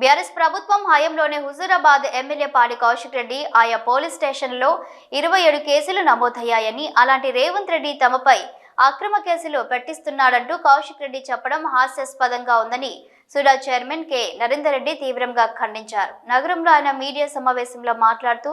BRS ప్రభుత్వం హయాంలోనే Huzurabad MLA పాడి కౌశిక్ రెడ్డి ఆయా పోలీస్ స్టేషన్లో 27 కేసులు నమోదయ్యాయని, అలాంటి రేవంత్ రెడ్డి తమపై అక్రమ కేసులు పెట్టిస్తున్నాడంటూ కౌశిక్ రెడ్డి చెప్పడం హాస్యాస్పదంగా ఉందని సుడా చైర్మన్ కె నరేందర్ రెడ్డి తీవ్రంగా ఖండించారు. నగరంలో ఆయన మీడియా సమావేశంలో మాట్లాడుతూ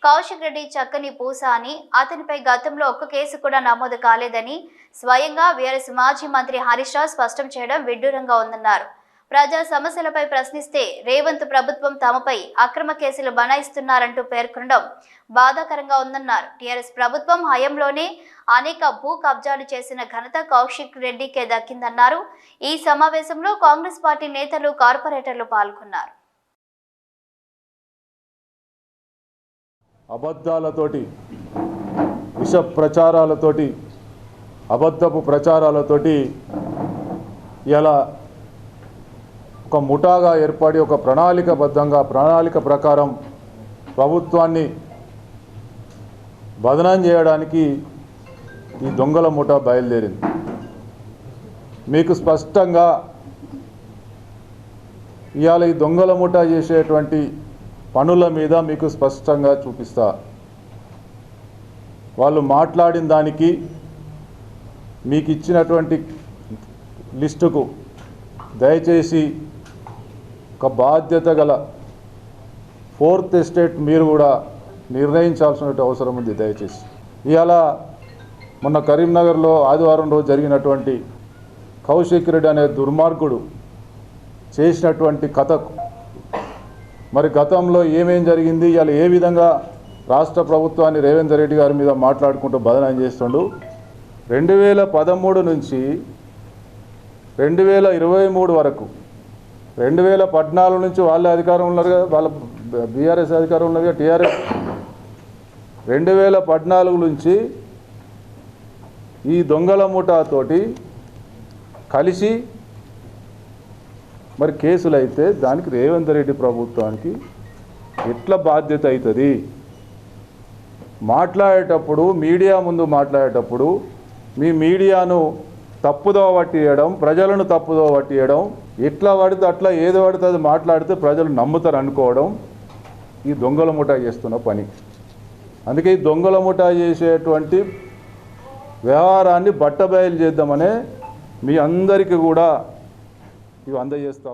కౌశిక్ రెడ్డి చక్కని పూస అని, అతనిపై గతంలో ఒక్క కేసు కూడా నమోదు కాలేదని స్వయంగా బీఆర్ఎస్ మాజీ మంత్రి హరీష్ రావు స్పష్టం చేయడం విడ్డూరంగా ఉందన్నారు. ప్రజా సమస్యలపై ప్రశ్నిస్తే రేవంత్ ప్రభుత్వం తమపై అక్రమ కేసులు బనాయిస్తున్నారంటూ పేర్కొనడం బాధాకరంగా ఉందన్నారు. టీఆర్ఎస్ ప్రభుత్వం హయాంలోనే అనేక భూ కబ్జాలు చేసిన ఘనత కౌశిక్ రెడ్డికే దక్కిందన్నారు. ఈ సమావేశంలో కాంగ్రెస్ పార్టీ నేతలు, కార్పొరేటర్లు పాల్గొన్నారు. అబద్ధాలతోటి, విష ప్రచారాలతోటి, అబద్ధపు ప్రచారాలతోటి ఇలా ఒక ముఠాగా ఏర్పడి ఒక ప్రణాళిక ప్రకారం ప్రభుత్వాన్ని బదనాం చేయడానికి ఈ దొంగల ముఠా బయలుదేరింది. మీకు స్పష్టంగా ఇవాళ ఈ దొంగల ముఠా చేసేటువంటి పనుల మీద మీకు స్పష్టంగా చూపిస్తా. వాళ్ళు మాట్లాడిన దానికి, మీకు ఇచ్చినటువంటి లిస్టుకు దయచేసి ఒక బాధ్యత గల ఫోర్త్ ఎస్టేట్ మీరు కూడా నిర్ణయించాల్సిన అవసరం ఉంది. దయచేసి ఇవాళ మొన్న కరీంనగర్లో ఆదివారం రోజు జరిగినటువంటి కౌశిక్ రెడ్డి అనే దుర్మార్గుడు చేసినటువంటి కథకు మరి గతంలో ఏమేం జరిగింది, ఇవాళ ఏ విధంగా రాష్ట్ర ప్రభుత్వాన్ని రేవంత్ రెడ్డి గారి మీద మాట్లాడుకుంటూ బదనాం చేస్తుండు. 2013 నుంచి 2023 వరకు, 2014 నుంచి వాళ్ళే అధికారం ఉన్నారు కదా, వాళ్ళ బీఆర్ఎస్ అధికారం ఉన్నది కదా, టీఆర్ఎస్ 2014 నుంచి ఈ దొంగల ముఠాతోటి కలిసి మరి కేసులు అయితే దానికి రేవంత్ రెడ్డి ప్రభుత్వానికి ఎట్లా బాధ్యత అవుతుంది? మాట్లాడేటప్పుడు, మీడియా ముందు మాట్లాడేటప్పుడు మీ మీడియాను తప్పుదోవ పట్టియడం, ప్రజలను తప్పుదోవ పట్టియడం, ఎట్లా పడితే అట్లా ఏదో పడితే అది మాట్లాడితే ప్రజలు నమ్ముతారు అనుకోవడం ఈ దొంగల ముఠా చేస్తున్న పని. అందుకే ఈ దొంగల ముఠా చేసేటువంటి వ్యవహారాన్ని బట్టబయలు చేద్దామనే మీ అందరికీ కూడా ఇవి అందజేస్తాం.